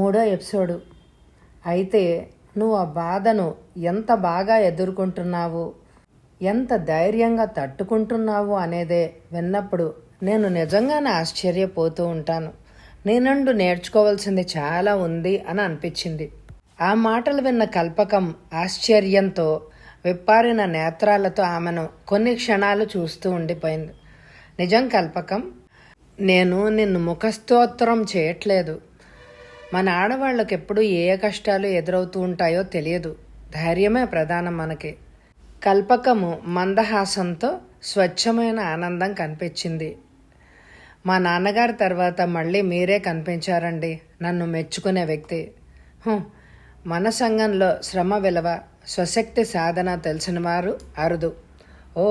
3వ ఎపిసోడు. అయితే నువ్వు ఆ బాధను ఎంత బాగా ఎదుర్కొంటున్నావు, ఎంత ధైర్యంగా తట్టుకుంటున్నావు అనేదే విన్నప్పుడు నేను నిజంగానే ఆశ్చర్యపోతూ ఉంటాను. నేనంటూ నేర్చుకోవాల్సింది చాలా ఉంది అని అనిపించింది. ఆ మాటలు విన్న కల్పకం ఆశ్చర్యంతో విప్పారిన నేత్రాలతో ఆమెను కొన్ని క్షణాలు చూస్తూ ఉండిపోయింది. నిజం కల్పకం, నేను నిన్ను ముఖస్తోత్రం చేయట్లేదు. మన ఆడవాళ్ళకి ఎప్పుడు ఏ కష్టాలు ఎదురవుతూ ఉంటాయో తెలియదు. ధైర్యమే ప్రధానం మనకి. కల్పకము మందహాసంతో స్వచ్ఛమైన ఆనందం కనిపించింది. మా నాన్నగారి తర్వాత మళ్ళీ మీరే కనిపించారండి నన్ను మెచ్చుకునే వ్యక్తి. మన సంఘంలో శ్రమ విలువ, స్వశక్తి సాధన తెలిసిన వారు అరుదు. ఓ,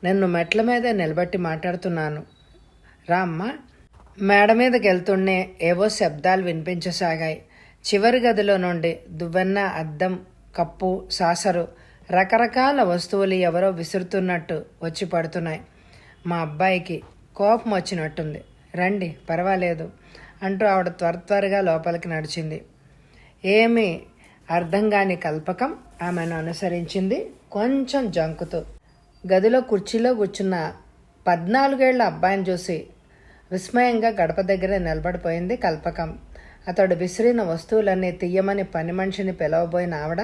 నిన్ను మెట్ల మీదే నిలబెట్టి మాట్లాడుతున్నాను. రామ్మా. మేడ మీదకి వెళ్తుండే ఏవో శబ్దాలు వినిపించసాగాయి. చివరి గదిలో నుండి దువ్వెన్న, అద్దం, కప్పు, సాసరు, రకరకాల వస్తువులు ఎవరో విసురుతున్నట్టు వచ్చి పడుతున్నాయి. మా అబ్బాయికి కోపం వచ్చినట్టుంది. రండి, పర్వాలేదు అంటూ ఆవిడ త్వరగా లోపలికి నడిచింది. ఏమీ అర్థం కాని కల్పకం ఆమెను అనుసరించింది, కొంచెం జంకుతూ. గదిలో కుర్చీలో కూర్చున్న 14 ఏళ్ల అబ్బాయిని చూసి విస్మయంగా గడప దగ్గర నిలబడిపోయింది కల్పకం. అతడు విసిరిన వస్తువులన్నీ తీయమని పని మనిషిని పిలవబోయిన ఆవిడ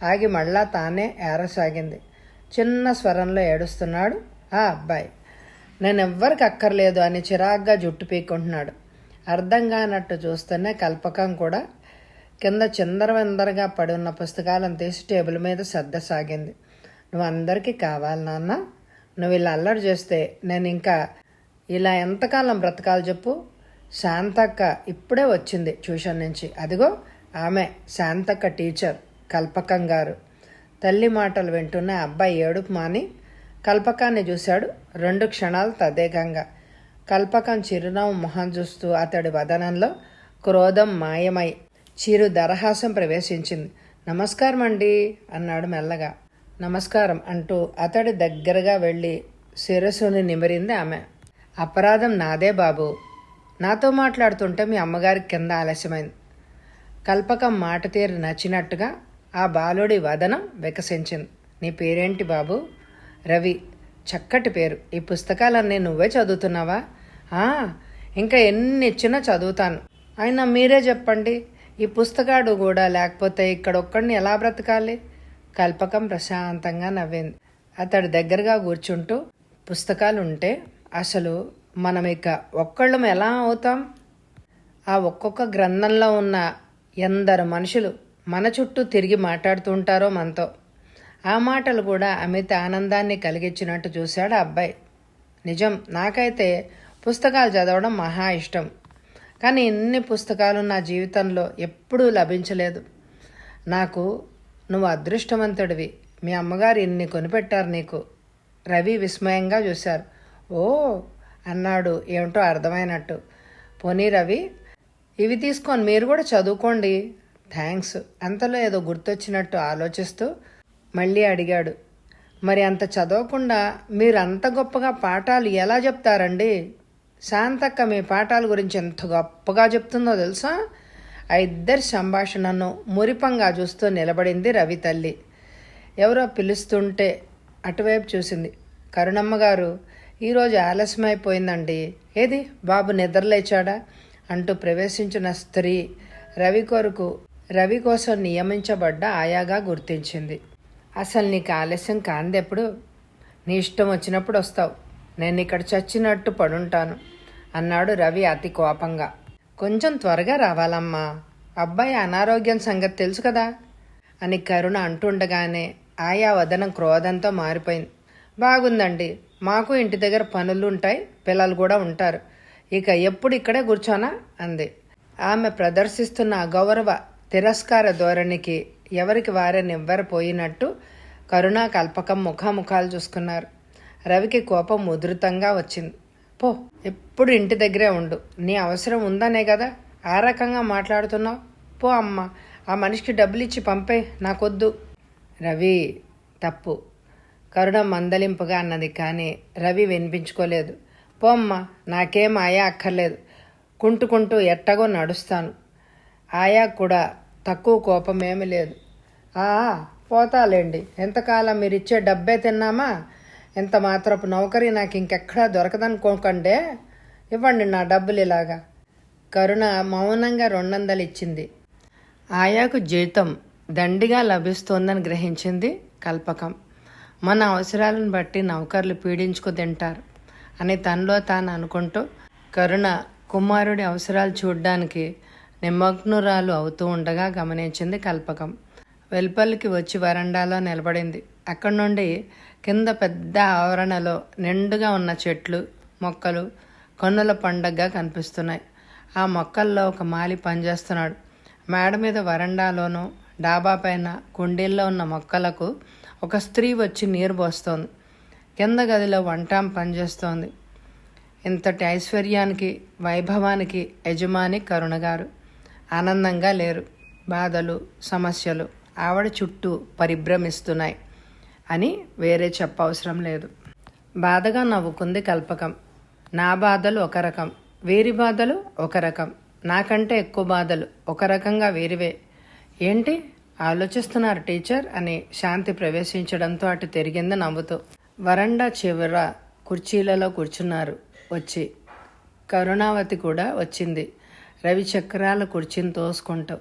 ఆగి మళ్ళా తానే ఏరసాగింది. చిన్న స్వరంలో ఏడుస్తున్నాడు ఆ అబ్బాయి. నేనెవ్వరికి అక్కర్లేదు అని చిరాగ్గా జుట్టు పీక్కుంటున్నాడు. అర్థం కానట్టు చూస్తూనే కల్పకం కూడా కింద చిందరవందరగా పడి ఉన్న పుస్తకాలను తీసి టేబుల్ మీద సర్దసాగింది. నువ్వు అందరికీ కావాలి నాన్న. నువ్వు ఇలా అల్లరి చేస్తే నేను ఇంకా ఇలా ఎంతకాలం బ్రతకాలి చెప్పు. శాంతక్క ఇప్పుడే వచ్చింది ట్యూషన్ నుంచి. అదిగో ఆమె శాంతక్క టీచర్ కల్పకం గారు. తల్లి మాటలు వింటున్న అబ్బాయి ఏడుపు మాని కల్పకాన్ని చూశాడు 2 క్షణాలు తదేకంగా. కల్పకం చిరునవ్వు మొహం చూస్తూ అతడి వదనంలో క్రోధం మాయమై చిరు దరహాసం ప్రవేశించింది. నమస్కారం అండి అన్నాడు మెల్లగా. నమస్కారం అంటూ అతడి దగ్గరగా వెళ్ళి శిరస్సుని నిమిరింది ఆమె. అపరాధం నాదే బాబు. నాతో మాట్లాడుతుంటే మీ అమ్మగారికి కింద ఆలస్యమైంది. కల్పకం మాట తీరు నచ్చినట్టుగా ఆ బాలుడి వదనం వికసించింది. నీ పేరేంటి బాబు? రవి. చక్కటి పేరు. ఈ పుస్తకాలన్నీ నువ్వే చదువుతున్నావా? ఇంకా ఎన్ని ఇచ్చినా చదువుతాను. అయినా మీరే చెప్పండి, ఈ పుస్తకాడు కూడా లేకపోతే ఇక్కడొక్కడిని ఎలా బ్రతకాలి? కల్పకం ప్రశాంతంగా నవ్వింది. అతడి దగ్గరగా కూర్చుంటూ, పుస్తకాలు ఉంటే అసలు మనం ఇక ఒక్కళ్ళం ఎలా అవుతాం? ఆ ఒక్కొక్క గ్రంథంలో ఉన్న ఎందరు మనుషులు మన చుట్టూ తిరిగి మాట్లాడుతూ ఉంటారో మనతో. ఆ మాటలు కూడా అమిత ఆనందాన్ని కలిగించినట్టు చూశాడు ఆ అబ్బాయి. నిజం, నాకైతే పుస్తకాలు చదవడం మహా ఇష్టం. కానీ ఇన్ని పుస్తకాలు నా జీవితంలో ఎప్పుడూ లభించలేదు. నాకు నువ్వు అదృష్టవంతుడివి. మీ అమ్మగారు ఇన్ని కొనిపెట్టారు నీకు. రవి విస్మయంగా చూశారు. ఓ అన్నాడు ఏమిటో అర్థమైనట్టు. పోనీ రవి, ఇవి తీసుకొని మీరు కూడా చదువుకోండి. థ్యాంక్స్. అంతలో ఏదో గుర్తొచ్చినట్టు ఆలోచిస్తూ మళ్ళీ అడిగాడు. మరి అంత చదవకుండా మీరు అంత గొప్పగా పాఠాలు ఎలా చెప్తారండి? శాంతక్క మీ పాఠాల గురించి ఎంత గొప్పగా చెప్తుందో తెలుసా? ఆ ఇద్దరి సంభాషణను మురిపంగా చూస్తూ నిలబడింది రవి తల్లి. ఎవరో పిలుస్తుంటే అటువైపు చూసింది. కరుణమ్మ గారు, ఈరోజు ఆలస్యమైపోయిందండి. ఏది బాబు నిద్రలేచాడా అంటూ ప్రవేశించిన స్త్రీ రవి కోసం నియమించబడ్డ ఆయాగా గుర్తించింది. అసలు నీకు ఆలస్యం కాందెప్పుడు? నీ ఇష్టం వచ్చినప్పుడు వస్తావు. నేను ఇక్కడ చచ్చినట్టు పడుంటాను అన్నాడు రవి అతి కోపంగా. కొంచెం త్వరగా రావాలమ్మా. అబ్బాయి అనారోగ్యం సంగతి తెలుసు కదా అని కరుణ అంటుండగానే ఆయా వదనం క్రోధంతో మారిపోయింది. బాగుందండి, మాకు ఇంటి దగ్గర పనులు ఉంటాయి, పిల్లలు కూడా ఉంటారు. ఇక ఎప్పుడు ఇక్కడే కూర్చోనా అంది. ఆమె ప్రదర్శిస్తున్న అగౌరవ తిరస్కార ధోరణికి ఎవరికి వారే నివ్వెరపోయినట్టు కరుణా కల్పకం ముఖాముఖాలు చూసుకున్నారు. రవికి కోపం ఉధృతంగా వచ్చింది. పో, ఎప్పుడు ఇంటి దగ్గరే ఉండు. నీ అవసరం ఉందనే కదా ఆ రకంగా మాట్లాడుతున్నావు. పో అమ్మ, ఆ మనిషికి డబ్బులు ఇచ్చి పంపే, నాకొద్దు. రవి, తప్పు కరుణ మందలింపుగా అన్నది. కానీ రవి వినిపించుకోలేదు. పో అమ్మ, నాకేం ఆయా అక్కర్లేదు. కుంటుకుంటూ ఎట్టగో నడుస్తాను. ఆయా కూడా తక్కువ కోపమేమీ లేదు. ఆ పోతాలేండి, ఎంతకాలం మీరిచ్చే డబ్బే తిన్నామా, ఎంత మాత్రపు నౌకరీ నాకు ఇంకెక్కడా దొరకదనుకోకండే, ఇవ్వండి నా డబ్బులు ఇలాగా. కరుణ మౌనంగా 200 ఇచ్చింది. ఆయాకు జీతం దండిగా లభిస్తోందని గ్రహించింది కల్పకం. మన అవసరాలను బట్టి నౌకర్లు పీడించుకు తింటారు అని తనలో తాను అనుకుంటూ కరుణ కుమారుడి అవసరాలు చూడ్డానికి నిమగ్నురాలు అవుతూ ఉండగా గమనించింది కల్పకం. వెలుపలికి వచ్చి వరండాలో నిలబడింది. అక్కడి నుండి కింద పెద్ద ఆవరణలో నిండుగా ఉన్న చెట్లు మొక్కలు కన్నుల పండగగా కనిపిస్తున్నాయి. ఆ మొక్కల్లో ఒక మాలి పనిచేస్తున్నాడు. మేడ మీద వరండాలోనూ డాబా పైన కుండీల్లో ఉన్న మొక్కలకు ఒక స్త్రీ వచ్చి నీరు పోస్తోంది. కింద గదిలో వంటాం పనిచేస్తోంది. ఇంతటి ఐశ్వర్యానికి వైభవానికి యజమాని కరుణగారు. ఆనందంగా లేరు. బాధలు సమస్యలు ఆవిడ చుట్టూ పరిభ్రమిస్తున్నాయి అని వేరే చెప్పవసరం లేదు. బాధగా నవ్వుకుంది కల్పకం. నా బాధలు ఒక రకం, వీరి బాధలు ఒక రకం, నాకంటే ఎక్కువ బాధలు ఒక రకంగా వీరివే. ఏంటి ఆలోచిస్తున్నారు టీచర్ అని శాంతి ప్రవేశించడంతో అటు తిరిగింది నవ్వుతూ. వరండా చివర కుర్చీలలో కూర్చున్నారు వచ్చి. కరుణావతి కూడా వచ్చింది రవి చక్రాల కుర్చీని తోసుకుంటూ.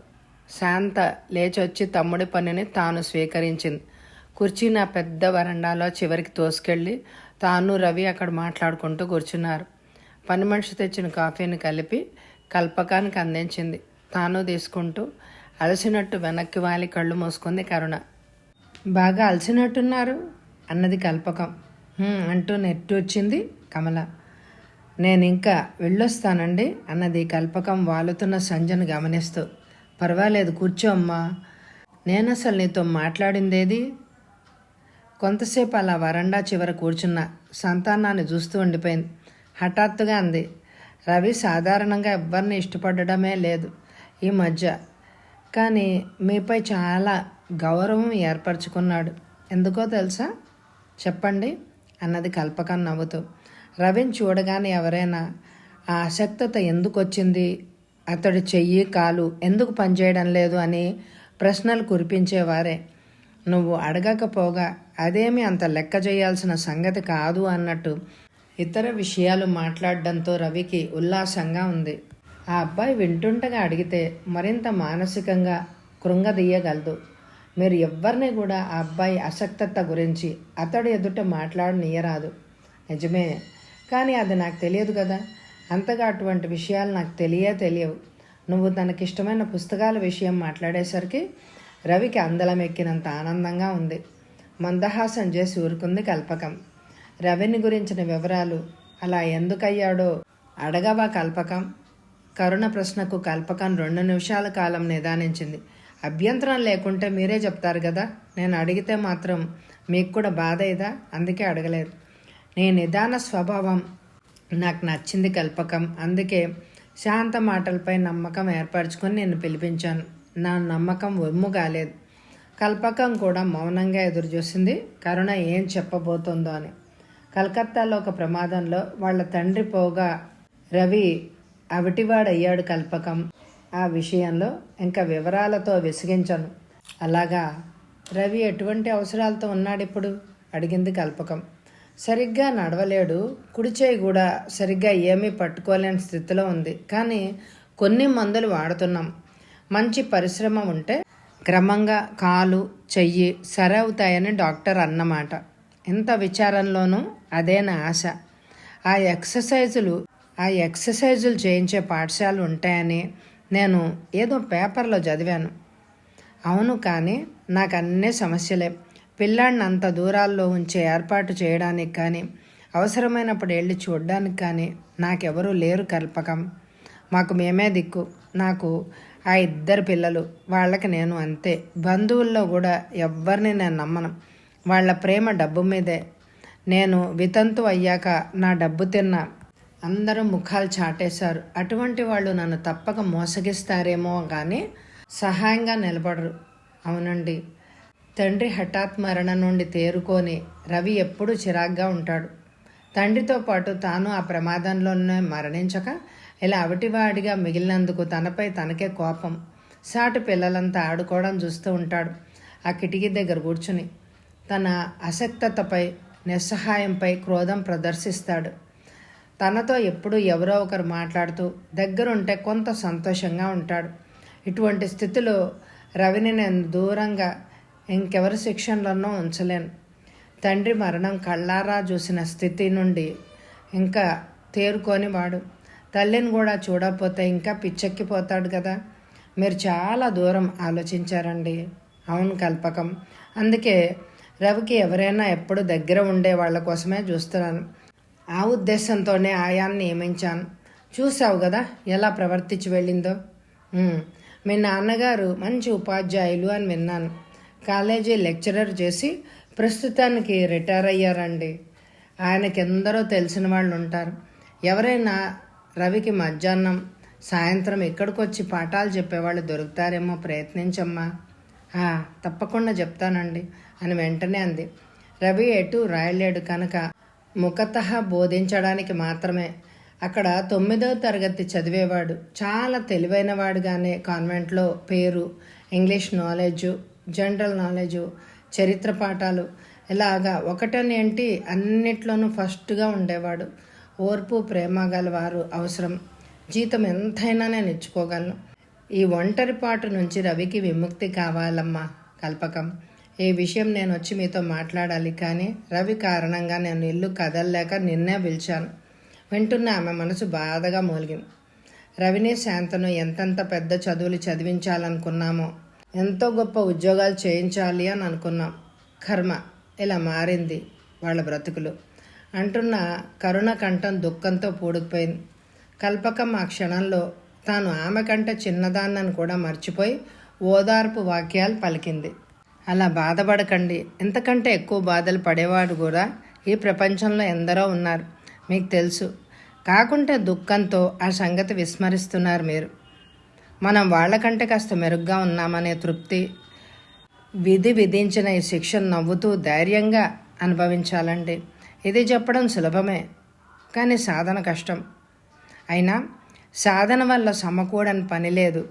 శాంత లేచొచ్చి తమ్ముడి పనిని తాను స్వీకరించింది. కుర్చీని ఆ పెద్ద వరండాలో చివరికి తోసుకెళ్ళి తాను రవి అక్కడ మాట్లాడుకుంటూ కూర్చున్నారు. పని మనిషి తెచ్చిన కాఫీని కలిపి కల్పకానికి అందించింది. తాను తీసుకుంటూ అలసినట్టు వెనక్కి వాలి కళ్ళు మూసుకుంది కరుణ. బాగా అలసినట్టున్నారు అన్నది కల్పకం. అంటూ నెట్టొచ్చింది కమల. నేను ఇంకా వెళ్ళొస్తానండి అన్నది కల్పకం వాలుతున్న సంజను గమనిస్తూ. పర్వాలేదు కూర్చో అమ్మా, నేనసలు నీతో మాట్లాడిందేది. కొంతసేపు అలా వరండా చివర కూర్చున్న సంతానాన్ని చూస్తూ ఉండిపోయింది. హఠాత్తుగా అంది, రవి సాధారణంగా ఎవ్వరిని ఇష్టపడడమే లేదు ఈ మధ్య, కానీ మీపై చాలా గౌరవం ఏర్పరచుకున్నాడు. ఎందుకో తెలుసా? చెప్పండి అన్నది కల్పకం నవ్వుతూ. రవిని చూడగానే ఎవరైనా ఆ ఆసక్తత ఎందుకు వచ్చింది, అతడి చెయ్యి కాలు ఎందుకు పనిచేయడం లేదు అని ప్రశ్నలు కురిపించేవారే. నువ్వు అడగకపోగా అదేమీ అంత లెక్క చేయాల్సిన సంగతి కాదు అన్నట్టు ఇతర విషయాలు మాట్లాడడంతో రవికి ఉల్లాసంగా ఉంది. ఆ అబ్బాయి వింటుండగా అడిగితే మరింత మానసికంగా కృంగదీయగలదు. మీరు ఎవ్వరిని కూడా ఆ అబ్బాయి ఆసక్తత గురించి అతడు ఎదుట మాట్లాడనీయరాదు. నిజమే, కానీ అది నాకు తెలియదు కదా. అంతగా అటువంటి విషయాలు నాకు తెలియవు. నువ్వు తనకిష్టమైన పుస్తకాల విషయం మాట్లాడేసరికి రవికి అందలం ఎక్కినంత ఆనందంగా ఉంది. మందహాసం చేసి ఊరుకుంది కల్పకం. రవిని గురించిన వివరాలు అలా ఎందుకయ్యాడో అడగవా కల్పకం? కరుణ ప్రశ్నకు కల్పకం 2 నిమిషాల కాలం నిదానించింది. అభ్యంతరం లేకుంటే మీరే చెప్తారు కదా, నేను అడిగితే మాత్రం మీకు కూడా బాధ ఇదా? అందుకే అడగలేదు. నీ నిదాన స్వభావం నాకు నచ్చింది కల్పకం. అందుకే శాంత మాటలపై నమ్మకం ఏర్పరచుకొని నేను పిలిపించాను. నా నమ్మకం ఒమ్ము కాలేదు. కల్పకం కూడా మౌనంగా ఎదురుచూసింది కరుణ ఏం చెప్పబోతుందో అని. కలకత్తాలో ఒక ప్రమాదంలో వాళ్ళ తండ్రి పోగా రవి అవిటివాడయ్యాడు కల్పకం. ఆ విషయంలో ఇంకా వివరాలతో విసిగించను. అలాగా, రవి ఎటువంటి అవసరాలతో ఉన్నాడిప్పుడు అడిగింది కల్పకం. సరిగ్గా నడవలేడు, కుడి చేయి కూడా సరిగ్గా ఏమీ పట్టుకోలేని స్థితిలో ఉంది. కానీ కొన్ని మందులు వాడుతున్నాం. మంచి పరిశ్రమ ఉంటే క్రమంగా కాలు చెయ్యి సరవుతాయని డాక్టర్ అన్నమాట. ఎంత విచారంలోనూ అదే నా ఆశ. ఆ ఎక్సర్సైజులు చేయించే పాఠశాలలు ఉంటాయని నేను ఏదో పేపర్లో చదివాను. అవును, కానీ నాకు అన్నీ సమస్యలే. పిల్లాడిని అంత దూరాల్లో ఉంచే ఏర్పాటు చేయడానికి కానీ అవసరమైనప్పుడు వెళ్ళి చూడడానికి కానీ నాకెవరూ లేరు కల్పకం. మాకు మేమే దిక్కు. నాకు ఆ 2 పిల్లలు, వాళ్ళకి నేను అంతే. బంధువుల్లో కూడా ఎవ్వరిని నేను నమ్మను. వాళ్ళ ప్రేమ డబ్బు మీదే. నేను వితంతు అయ్యాక నా డబ్బు తిన్న అందరూ ముఖాలు చాటేశారు. అటువంటి వాళ్ళు నన్ను తప్పక మోసగిస్తారేమో కానీ సహాయంగా నిలబడరు. అవునండి, తండ్రి హఠాత్ మరణం నుండి తేరుకొని రవి ఎప్పుడూ చిరాగ్గా ఉంటాడు. తండ్రితో పాటు తాను ఆ ప్రమాదంలోనే మరణించక ఇలా అవిటివాడిగా మిగిలినందుకు తనపై తనకే కోపం. సాటి పిల్లలంతా ఆడుకోవడం చూస్తూ ఉంటాడు. ఆ కిటికీ దగ్గర కూర్చుని తన అశక్తతపై, నిస్సహాయంపై క్రోధం ప్రదర్శిస్తాడు. తనతో ఎప్పుడూ ఎవరో ఒకరు మాట్లాడుతూ దగ్గరుంటే కొంత సంతోషంగా ఉంటాడు. ఇటువంటి స్థితిలో రవిని నేను దూరంగా ఇంకెవరి శిక్షణలోనో ఉంచలేను. తండ్రి మరణం కళ్ళారా చూసిన స్థితి నుండి ఇంకా తేరుకొని వాడు తల్లిని కూడా చూడకపోతే ఇంకా పిచ్చెక్కిపోతాడు కదా. మీరు చాలా దూరం ఆలోచించారండి. అవును కల్పకం, అందుకే రవికి ఎవరైనా ఎప్పుడు దగ్గర ఉండే వాళ్ళ కోసమే చూస్తున్నాను. ఆ ఉద్దేశంతోనే ఆయాన్ని నియమించాను. చూసావు కదా ఎలా ప్రవర్తించి వెళ్ళిందో. మీ నాన్నగారు మంచి ఉపాధ్యాయులు అని విన్నాను. కాలేజీ లెక్చరర్ చేసి ప్రస్తుతానికి రిటైర్ అయ్యారండి. ఆయనకి ఎందరో తెలిసిన వాళ్ళు ఉంటారు. ఎవరైనా రవికి మధ్యాహ్నం, సాయంత్రం ఇక్కడికి వచ్చి పాఠాలు చెప్పేవాళ్ళు దొరుకుతారేమో, ప్రయత్నించమ్మా. తప్పకుండా చెప్తానండి అని వెంటనే అంది. రవి ఎటు రాయలేడు కనుక ముఖతః బోధించడానికి మాత్రమే. అక్కడ 9వ తరగతి చదివేవాడు. చాలా తెలివైన వాడుగానే కాన్వెంట్లో పేరు, ఇంగ్లీష్ నాలెడ్జు, జనరల్ నాలెడ్జు, చరిత్ర పాఠాలు ఇలాగా ఒకటనేంటి అన్నిట్లోనూ ఫస్ట్గా ఉండేవాడు. ఓర్పు, ప్రేమ గలవారు అవసరం. జీతం ఎంతైనా నేను ఇచ్చుకోగలను. ఈ ఒంటరిపాటు నుంచి రవికి విముక్తి కావాలమ్మా కల్పకం. ఈ విషయం నేను వచ్చి మీతో మాట్లాడాలి, కానీ రవి కారణంగా నేను ఇల్లు కదలలేక నిన్నే పిలిచాను. వింటున్న ఆమె మనసు బాధగా మూలిగింది. రవిని, శాంతను ఎంతెంత పెద్ద చదువులు చదివించాలనుకున్నామో, ఎంతో గొప్ప ఉద్యోగాలు చేయించాలి అని అనుకున్నాం. కర్మ ఇలా మారింది వాళ్ళ బ్రతుకులు అంటున్న కరుణ కంఠం దుఃఖంతో పూడుకుపోయింది. కల్పకం ఆ క్షణంలో తాను ఆమె కంటే చిన్నదాన్నని కూడా మర్చిపోయి ఓదార్పు వాక్యాలు పలికింది. అలా బాధపడకండి. ఇంతకంటే ఎక్కువ బాధలు పడేవాడు కూడా ఈ ప్రపంచంలో ఎందరో ఉన్నారు, మీకు తెలుసు. కాకుంటే దుఃఖంతో ఆ సంగతి విస్మరిస్తున్నారు మీరు. మనం వాళ్ళకంటే కాస్త మెరుగ్గా ఉన్నామనే తృప్తి, విధి విధించిన ఈ శిక్షను నవ్వుతూ ధైర్యంగా అనుభవించాలండి. ఇది చెప్పడం సులభమే, కానీ సాధన కష్టం. అయినా సాధన వల్ల సమకూడని పని లేదు.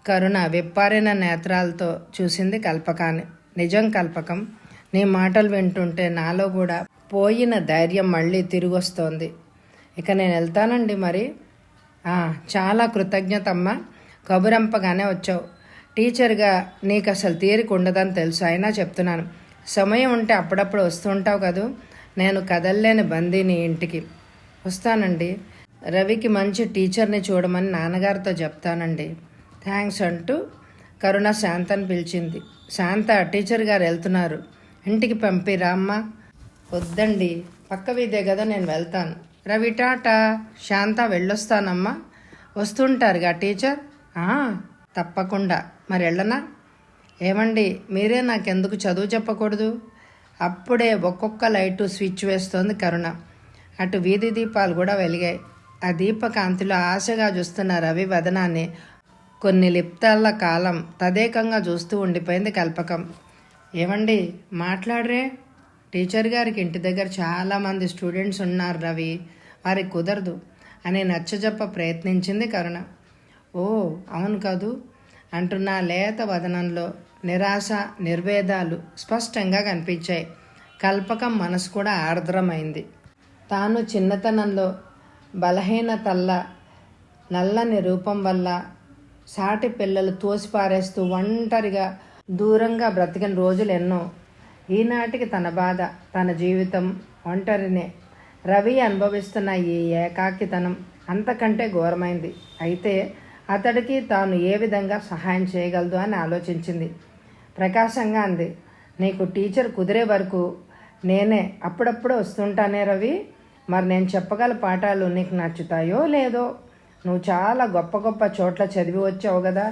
కరుణ విప్పారిన నేత్రాలతో చూసింది కల్పకాన్ని. నిజం కల్పకం, నీ మాటలు వింటుంటే నాలో కూడా పోయిన ధైర్యం మళ్ళీ తిరిగి వస్తోంది. ఇక నేను వెళ్తానండి మరి. చాలా కృతజ్ఞతమ్మా, కబురంపగానే వచ్చావు. టీచర్గా నీకు అసలు తీరిక ఉండదని తెలుసు, అయినా చెప్తున్నాను. సమయం ఉంటే అప్పుడప్పుడు వస్తుంటావు కదూ. నేను కదల్లేని బందీని ఇంటికి వస్తానండి. రవికి మంచి టీచర్ని చూడమని నాన్నగారితో చెప్తానండి. థ్యాంక్స్ అంటూ కరుణ శాంతని పిలిచింది. శాంత, టీచర్ గారు వెళ్తున్నారు, ఇంటికి పంపిరా అమ్మా. వద్దండి, పక్క వీధే కదా, నేను వెళ్తాను. రవి టాటా. శాంత, వెళ్ళొస్తానమ్మా. వస్తుంటారుగా టీచర్. తప్పకుండా. మరి వెళ్ళనా? ఏమండి, మీరే నాకెందుకు చదువు చెప్పకూడదు? అప్పుడే ఒక్కొక్క లైటు స్విచ్ వేస్తోంది కరుణ. అటు వీధి దీపాలు కూడా వెలిగాయి. ఆ దీపకాంతిలో ఆశగా చూస్తున్న రవి వదనాన్ని కొన్ని లిప్తాల కాలం తదేకంగా చూస్తూ ఉండిపోయింది కల్పకం. ఏమండి, మాట్లాడరే? టీచర్ గారికి ఇంటి దగ్గర చాలామంది స్టూడెంట్స్ ఉన్నారు రవి, వారికి కుదరదు అని నచ్చజెప్ప ప్రయత్నించింది కరుణ. ఓ అవును కాదు అంటున్న లేత వదనంలో నిరాశ, నిర్వేదాలు స్పష్టంగా కనిపించాయి. కల్పకం మనసు కూడా ఆర్ద్రమైంది. తాను చిన్నతనంలో బలహీనతల్ల నల్లని రూపం వల్ల సాటి పిల్లలు తోసిపారేస్తూ ఒంటరిగా దూరంగా బ్రతికిన రోజులు ఎన్నో. ఈనాటికి తన బాధ, తన జీవితం ఒంటరినే. రవి అనుభవిస్తున్న ఈ ఏకాకితనం అంతకంటే ఘోరమైంది. అయితే అతడికి తాను ఏ విధంగా సహాయం చేయగలదు అని ఆలోచించింది. ప్రకాశంగా అంది, నీకు టీచర్ కుదిరే వరకు నేనే అప్పుడప్పుడు వస్తుంటానే రవి. మరి నేను చెప్పగల పాఠాలు నీకు నచ్చుతాయో లేదో. నువ్వు చాలా గొప్ప గొప్ప చోట్ల చదివి వచ్చావు కదా.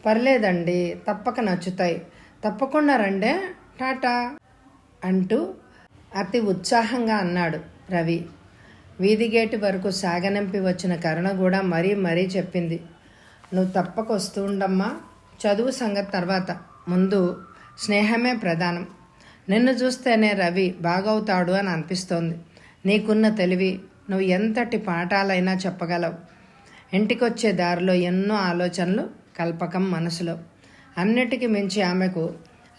పర్లేదండి, తప్పక నచ్చుతాయి. తప్పకుండా రండే, టాటా అంటూ అతి ఉత్సాహంగా అన్నాడు రవి. వీధి గేటు వరకు సాగనంపి వచ్చిన కరుణ కూడా మరీ మరీ చెప్పింది, నువ్వు తప్పక వస్తూ ఉండమ్మా. చదువు సంగతి తర్వాత, ముందు స్నేహమే ప్రధానం. నిన్ను చూస్తేనే రవి బాగవుతాడు అని అనిపిస్తోంది. నీకున్న తెలివి, నువ్వు ఎంతటి పాఠాలైనా చెప్పగలవు. ఇంటికొచ్చే దారిలో ఎన్నో ఆలోచనలు కల్పకం మనసులో. అన్నిటికీ మించి ఆమెకు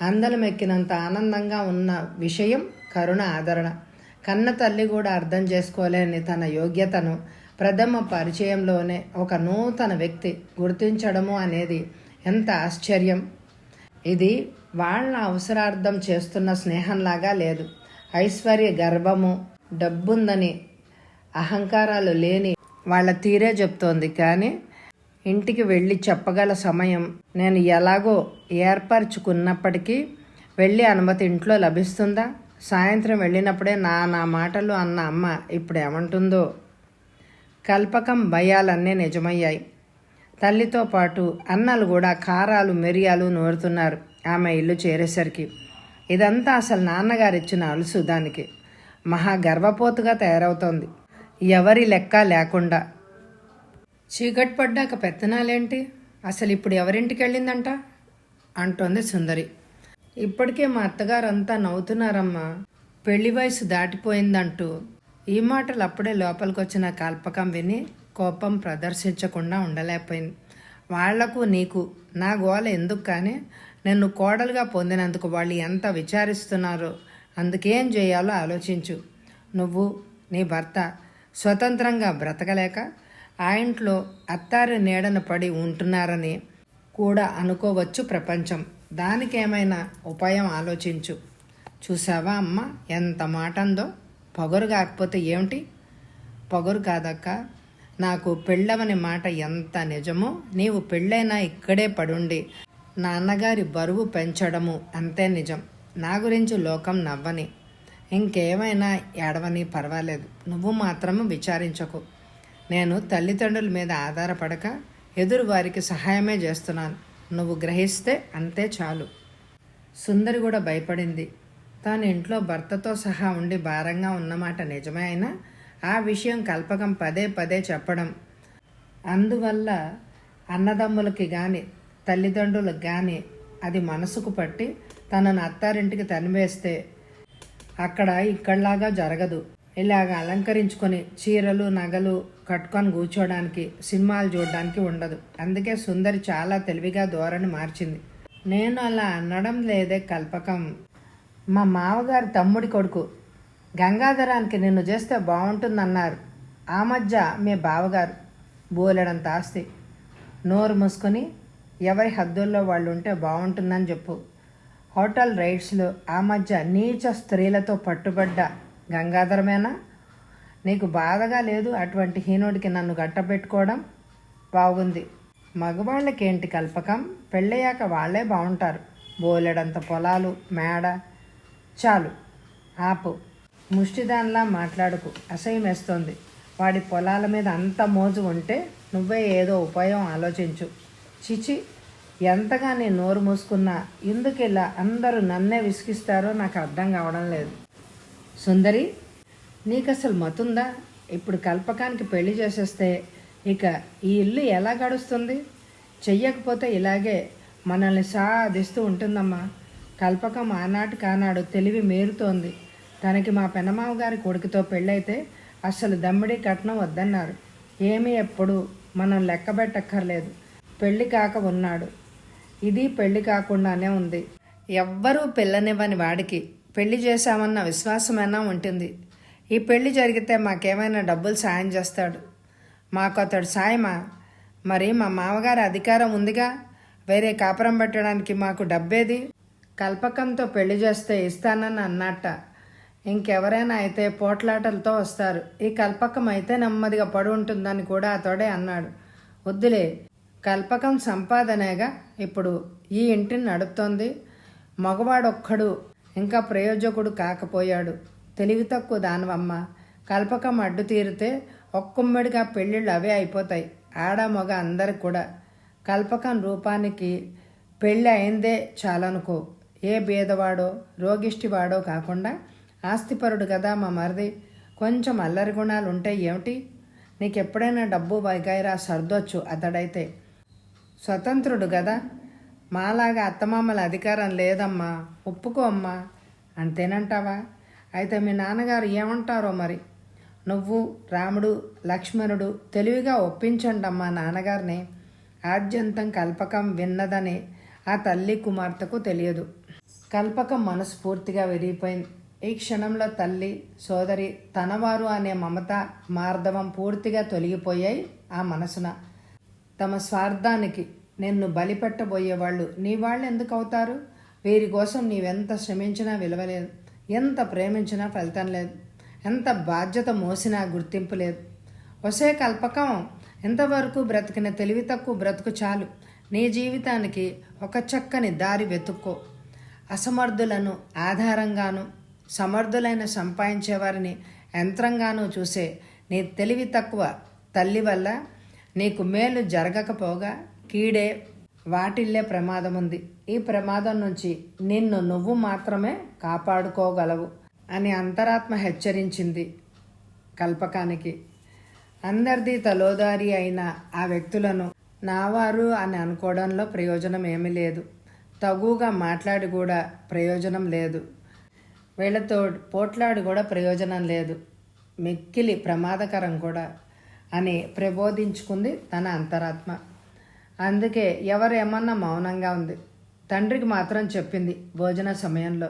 అందలమెక్కినంత ఆనందంగా ఉన్న విషయం కరుణ ఆదరణ. కన్న తల్లి కూడా అర్థం చేసుకోలేని తన యోగ్యతను ప్రథమ పరిచయంలోనే ఒక నూతన వ్యక్తి గుర్తించడము అనేది ఎంత ఆశ్చర్యం. ఇది వాళ్ళ అవసరార్థం చేస్తున్న స్నేహంలాగా లేదు. ఐశ్వర్య గర్భము, డబ్బుందని అహంకారాలు లేని వాళ్ళ తీరే చెప్తోంది. కానీ ఇంటికి వెళ్ళి చెప్పగల సమయం నేను ఎలాగో ఏర్పరచుకున్నప్పటికీ వెళ్ళి అనుమతి ఇంట్లో లభిస్తుందా? సాయంత్రం వెళ్ళినప్పుడే నా మాటలు అన్న అమ్మ ఇప్పుడు ఏమంటుందో. కల్పకం భయాలన్నీ నిజమయ్యాయి. తల్లితో పాటు అన్నలు కూడా కారాలు మిరియాలు నూరుతున్నారు ఆమె ఇల్లు చేరేసరికి. ఇదంతా అసలు నాన్నగారు ఇచ్చిన అలుసు. దానికి మహా గర్వపోతుగా తయారవుతోంది. ఎవరి లెక్క లేకుండా. చీకటి పడ్డాక పెత్తనాలేంటి? అసలు ఇప్పుడు ఎవరింటికి వెళ్ళిందంట అంటోంది సుందరి. ఇప్పటికే మా అత్తగారంతా నవ్వుతున్నారమ్మా, పెళ్లి వయసు దాటిపోయిందంటూ. ఈ మాటలు అప్పుడే లోపలికొచ్చిన కల్పకం విని కోపం ప్రదర్శించకుండా ఉండలేకపోయింది. వాళ్లకు నీకు నా గోల ఎందుకు? కానీ నిన్ను కోడలుగా పొందినందుకు వాళ్ళు ఎంత విచారిస్తున్నారో అందుకేం చేయాలో ఆలోచించు. నువ్వు నీ భర్త స్వతంత్రంగా బ్రతకలేక ఆ ఇంట్లో అత్తారి నీడన పడి ఉంటున్నారని కూడా అనుకోవచ్చు ప్రపంచం. దానికేమైనా ఉపాయం ఆలోచించు. చూసావా అమ్మ ఎంత మాట అందో? పొగరు కాకపోతే ఏమిటి? పొగరు కాదక్క, నాకు పెళ్ళవని మాట ఎంత నిజమో నీవు పెళ్ళైనా ఇక్కడే పడుండి నాన్నగారి బరువు పెంచడము అంతే నిజం. నా గురించి లోకం నవ్వని, ఇంకేమైనా ఏడవని పర్వాలేదు. నువ్వు మాత్రము విచారించకు. నేను తల్లిదండ్రుల మీద ఆధారపడక ఎదురు వారికి సహాయమే చేస్తున్నాను. నువ్వు గ్రహిస్తే అంతే చాలు. సుందరి కూడా భయపడింది. తాను ఇంట్లో భర్తతో సహా ఉండి భారంగా ఉన్నమాట నిజమే అయినా ఆ విషయం కల్పకం పదే పదే చెప్పడం, అందువల్ల అన్నదమ్ములకి కానీ తల్లిదండ్రులకు కానీ అది మనసుకు పట్టి తనను అత్తారింటికి తనివేస్తే అక్కడ ఇక్కడలాగా జరగదు. ఇలాగ అలంకరించుకొని చీరలు నగలు కట్టుకొని కూర్చోడానికి, సినిమాలు చూడడానికి ఉండదు. అందుకే సుందరి చాలా తెలివిగా ధోరణి మార్చింది. నేను అలా అనడం లేదే కల్పకం. మా మామగారి తమ్ముడి కొడుకు గంగాధరానికి నిన్ను చేస్తే బాగుంటుందన్నారు. ఆ మధ్య మీ బావగారు బోలెడంత ఆస్తి. నోరు మూసుకొని ఎవరి హద్దుల్లో వాళ్ళు ఉంటే బాగుంటుందని చెప్పు. హోటల్ రైడ్స్లో ఆ మధ్య నీచ స్త్రీలతో పట్టుబడ్డ గంగాధరమేనా? నీకు బాధగా లేదు అటువంటి హీనుడికి నన్ను గట్టపెట్టుకోవడం? బాగుంది. మగవాళ్ళకేంటి కల్పకం, పెళ్ళయ్యాక వాళ్ళే బాగుంటారు. బోలెడంత పొలాలు, మేడ. చాలు ఆపు. ముష్టిదానిలా మాట్లాడుకు, అసహ్యం వేస్తోంది. వాడి పొలాల మీద అంత మోజు ఉంటే నువ్వే ఏదో ఉపాయం ఆలోచించు. చిచి, ఎంతగా నేను నోరు మూసుకున్నా ఎందుకు ఇలా అందరూ నన్నే విసిగిస్తారో నాకు అర్థం కావడం లేదు. సుందరి, నీకు అసలు మతుందా? ఇప్పుడు కల్పకానికి పెళ్లి చేసేస్తే ఇక ఈ ఇల్లు ఎలా గడుస్తుంది? చెయ్యకపోతే ఇలాగే మనల్ని సాధిస్తూ ఉంటుందమ్మా. కల్పకం ఆనాటి కానాడు తెలివి మేరుతోంది. తనకి మా పెనమావ గారి కొడుకుతో పెళ్ళైతే అసలు దమ్మిడి కట్నం వద్దన్నారు. ఏమీ ఎప్పుడు మనం లెక్కబెట్టక్కర్లేదు. పెళ్ళి కాక ఉన్నాడు. ఇది పెళ్ళి కాకుండానే ఉంది. ఎవ్వరూ పిల్లనివ్వని వాడికి పెళ్లి చేశామన్న విశ్వాసమైనా ఉంటుంది. ఈ పెళ్లి జరిగితే మాకేమైనా డబ్బులు సాయం చేస్తాడు. మాకు అతడు సాయమా? మరి మా మామగారి అధికారం ఉందిగా, వేరే కాపురం పెట్టడానికి మాకు డబ్బేది? కల్పకంతో పెళ్లి చేస్తే ఇస్తానని అన్నట్ట. ఇంకెవరైనా అయితే పోట్లాటలతో వస్తారు. ఈ కల్పకం అయితే నెమ్మదిగా పడి ఉంటుందని కూడా అతడే అన్నాడు. వద్దులే, కల్పకం సంపాదనేగా ఇప్పుడు ఈ ఇంటిని నడుపుతోంది. మగవాడొక్కడు ఇంకా ప్రయోజకుడు కాకపోయాడు. తెలివి తక్కువ దానవమ్మ. కల్పకం అడ్డు తీరితే ఒక్కొమ్మడిగా పెళ్ళిళ్ళు అవే అయిపోతాయి, ఆడ మగ అందరికి కూడా. కల్పకం రూపానికి పెళ్ళి అయిందే చాలనుకో. ఏ బీదవాడో రోగిష్టివాడో కాకుండా ఆస్తిపరుడు కదా మా మరిది. కొంచెం అల్లరి గుణాలు ఉంటే ఏమిటి? నీకెప్పుడైనా డబ్బు వగైరా సర్దొచ్చు. అతడైతే స్వతంత్రుడు కదా. మాలాగా అత్తమామల అధికారం లేదమ్మా. ఒప్పుకో అమ్మా. అంతేనంటావా? అయితే మీ నాన్నగారు ఏమంటారో మరి. నువ్వు రాముడు లక్ష్మణుడు తెలివిగా ఒప్పించండి అమ్మా నాన్నగారిని. ఆద్యంతం కల్పకం విన్నదని ఆ తల్లి కుమార్తెకు తెలియదు. కల్పకం మనస్ఫూర్తిగా విరిగిపోయింది. ఈ క్షణంలో తల్లి, సోదరి, తనవారు అనే మమత, మార్దవం పూర్తిగా తొలగిపోయాయి ఆ మనసున. తమ స్వార్థానికి నిన్ను బలిపెట్టబోయేవాళ్ళు నీ వాళ్ళు ఎందుకు అవుతారు? వీరి కోసం నీవెంత శ్రమించినా విలువలేదు, ఎంత ప్రేమించినా ఫలితం లేదు, ఎంత బాధ్యత మోసినా గుర్తింపు లేదు. ఒసే కల్పకం, ఎంతవరకు బ్రతికిన తెలివి తక్కువ బ్రతుకు చాలు. నీ జీవితానికి ఒక చక్కని దారి వెతుక్కో. అసమర్థులను ఆధారంగాను, సమర్థులైన సంపాదించేవారిని యంత్రంగానూ చూసే నీ తెలివి తక్కువ తల్లి వల్ల నీకు మేలు జరగకపోగా కీడే వాటిల్లే ప్రమాదం ఉంది. ఈ ప్రమాదం నుంచి నిన్ను నువ్వు మాత్రమే కాపాడుకోగలవు అని అంతరాత్మ హెచ్చరించింది కల్పకానికి. అందరిది తలోదారి అయిన ఆ వ్యక్తులను నావారు అని అనుకోవడంలో ప్రయోజనం ఏమీ లేదు. తగుగా మాట్లాడి కూడా ప్రయోజనం లేదు. వీళ్ళతో పోట్లాడి కూడా ప్రయోజనం లేదు. మిక్కిలి ప్రమాదకరం కూడా అని ప్రబోధించుకుంది తన అంతరాత్మ. అందుకే ఎవరేమన్నా మౌనంగా ఉంది. తండ్రికి మాత్రం చెప్పింది భోజన సమయంలో.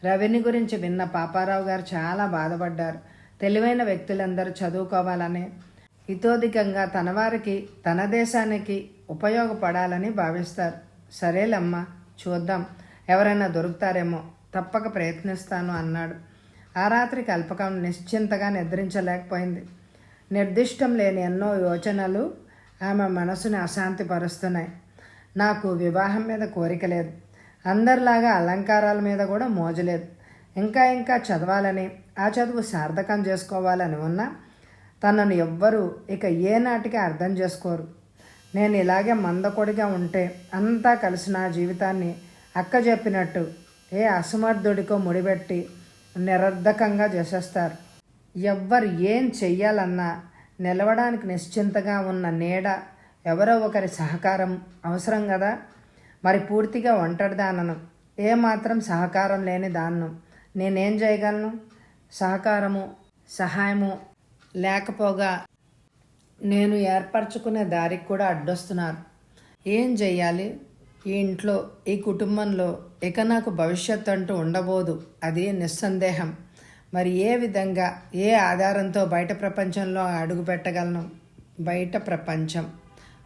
రవిని గురించి విన్న పాపారావు గారు చాలా బాధపడ్డారు. తెలివైన వ్యక్తులందరూ చదువుకోవాలని, ఇతోధికంగా తన వారికి, తన దేశానికి ఉపయోగపడాలని భావిస్తారు. సరేలమ్మా, చూద్దాం, ఎవరైనా దొరుకుతారేమో, తప్పక ప్రయత్నిస్తాను అన్నాడు. ఆ రాత్రి కల్పకం నిశ్చింతగా నిద్రించలేకపోయింది. నిర్దిష్టం లేని ఎన్నో యోచనలు ఆమె మనసుని అశాంతిపరుస్తున్నాయి. నాకు వివాహం మీద కోరిక లేదు, అందరిలాగా అలంకారాల మీద కూడా మోజలేదు. ఇంకా ఇంకా చదవాలని, ఆ చదువు సార్థకం చేసుకోవాలని ఉన్నా తనను ఎవ్వరూ ఇక ఏనాటికి అర్థం చేసుకోరు. నేను ఇలాగే మందకొడిగా ఉంటే అంతా కలిసి నా జీవితాన్ని అక్క చెప్పినట్టు ఏ అసమర్థుడికో ముడిపెట్టి నిరర్ధకంగా చేసేస్తారు. ఎవ్వరు ఏం చెయ్యాలన్నా నిలవడానికి నిశ్చింతగా ఉన్న నీడ, ఎవరో ఒకరి సహకారం అవసరం కదా. మరి పూర్తిగా ఒంటరిదానను, ఏమాత్రం సహకారం లేని దాన్ను నేనేం చేయగలను? సహకారము, సహాయము లేకపోగా నేను ఏర్పరచుకునే దారికి కూడా అడ్డొస్తున్నారు. ఏం చెయ్యాలి? ఈ ఇంట్లో, ఈ కుటుంబంలో ఇక నాకు భవిష్యత్తు అంటూ ఉండబోదు, అది నిస్సందేహం. మరి ఏ విధంగా, ఏ ఆధారంతో బయట ప్రపంచంలో అడుగు పెట్టగలను? బయట ప్రపంచం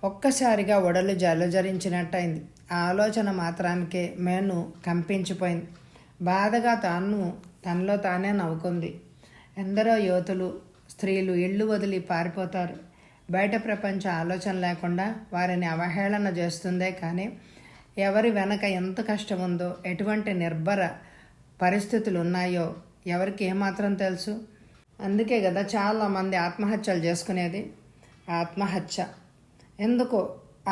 ఒక్కసారిగా ఒడలు జలజరించినట్టయింది. ఆ ఆలోచన మాత్రానికే మేను కంపించిపోయింది. బాధగా తనలో తానే నవ్వుకుంది. ఎందరో యువతులు, స్త్రీలు ఇళ్ళు వదిలి పారిపోతారు. బయట ప్రపంచ ఆలోచన లేకుండా వారిని అవహేళన చేస్తుందే కానీ ఎవరి వెనక ఎంత కష్టం ఉందో, ఎటువంటి నిర్భర పరిస్థితులు ఉన్నాయో ఎవరికి ఏమాత్రం తెలుసు? అందుకే కదా చాలామంది ఆత్మహత్యలు చేసుకునేది. ఆత్మహత్య ఎందుకో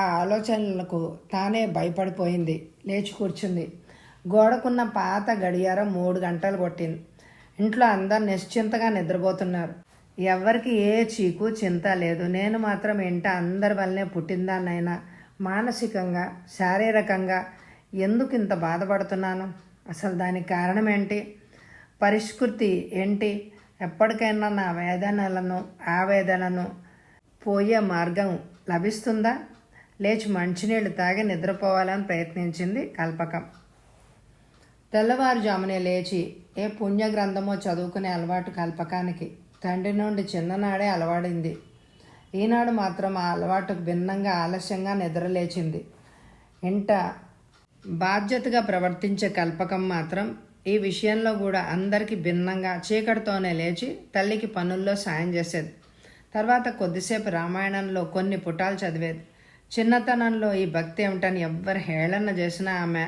ఆ ఆలోచనలకు తానే భయపడిపోయింది. లేచి కూర్చుంది. గోడకున్న పాత గడియారం 3 గంటలు కొట్టింది. ఇంట్లో అందరు నిశ్చింతగా నిద్రపోతున్నారు. ఎవరికి ఏ చీకు చింత లేదు. నేను మాత్రం ఇంట అందరి వల్లనే పుట్టిందాన్నైనా మానసికంగా, శారీరకంగా ఎందుకు ఇంత బాధపడుతున్నాను? అసలు దానికి కారణం ఏంటి? పరిష్కృతి ఏంటి? ఎప్పటికైనా నా వేదనలను, ఆవేదనను పోయే మార్గం లభిస్తుందా? లేచి మంచినీళ్ళు తాగి నిద్రపోవాలని ప్రయత్నించింది కల్పకం. తెల్లవారుజామునే లేచి ఏ పుణ్యగ్రంథమో చదువుకునే అలవాటు కల్పకానికి తండ్రి నుండి చిన్ననాడే అలవాడింది. ఈనాడు మాత్రం ఆ అలవాటుకు భిన్నంగా ఆలస్యంగా నిద్రలేచింది. ఇంట బాధ్యతగా ప్రవర్తించే కల్పకం మాత్రం ఈ విషయంలో కూడా అందరికీ భిన్నంగా చీకటితోనే లేచి తల్లికి పనుల్లో సాయం చేసేది. తర్వాత కొద్దిసేపు రామాయణంలో కొన్ని పుటాలు చదివేది. చిన్నతనంలో ఈ భక్తి ఏమిటని ఎవ్వరు హేళన చేసినా ఆమె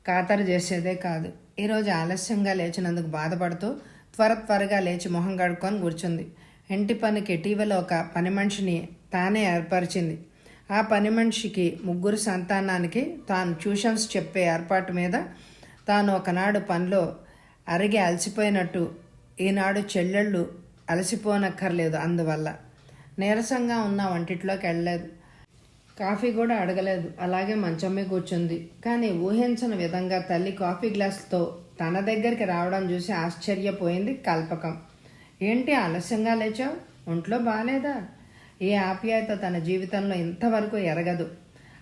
ఖాతరు చేసేదే కాదు. ఈరోజు ఆలస్యంగా లేచినందుకు బాధపడుతూ త్వరగా లేచి మొహం కడుక్కొని కూర్చుంది. ఇంటి పనికి ఇటీవల ఒక పని మనిషిని తానే ఏర్పరిచింది. ఆ పని మనిషికి 3 సంతానానికి తాను ట్యూషన్స్ చెప్పే ఏర్పాటు మీద తాను ఒకనాడు పనిలో అరిగి అలసిపోయినట్టు ఈనాడు చెల్లెళ్ళు అలసిపోనక్కర్లేదు. అందువల్ల నీరసంగా ఉన్న వంటిట్లోకి వెళ్ళలేదు. కాఫీ కూడా అడగలేదు. అలాగే మంచం మీద కూర్చుంది. కానీ ఊహించని విధంగా తల్లి కాఫీ గ్లాసుతో తన దగ్గరికి రావడం చూసి ఆశ్చర్యపోయింది కల్పకం. ఏంటి ఆలస్యంగా లేచావు? ఒంట్లో బాగాలేదా? ఈ ఆప్యాయత తన జీవితంలో ఇంతవరకు ఎరగదు.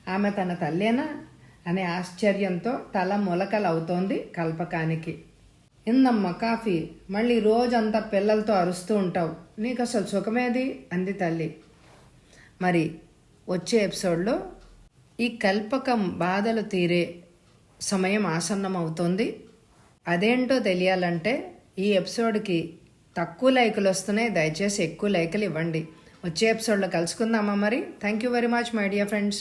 ఆమె తన తల్లేనా అనే ఆశ్చర్యంతో తల మొలకలవుతోంది కల్పకానికి. ఇందమ్మ కాఫీ, మళ్ళీ రోజంతా పిల్లలతో అరుస్తూ ఉంటావు, నీకు అసలు సుఖమేది అంది తల్లి. మరి వచ్చే ఎపిసోడ్లో ఈ కల్పకం బాధలు తీరే సమయం ఆసన్నం అవుతోంది. అదేంటో తెలియాలంటే ఈ ఎపిసోడ్కి తక్కువ లైకులు వస్తున్నాయి, దయచేసి ఎక్కువ లైకులు ఇవ్వండి. వచ్చే ఎపిసోడ్లో కలుసుకుందామా మరి. Thank you very much my dear friends.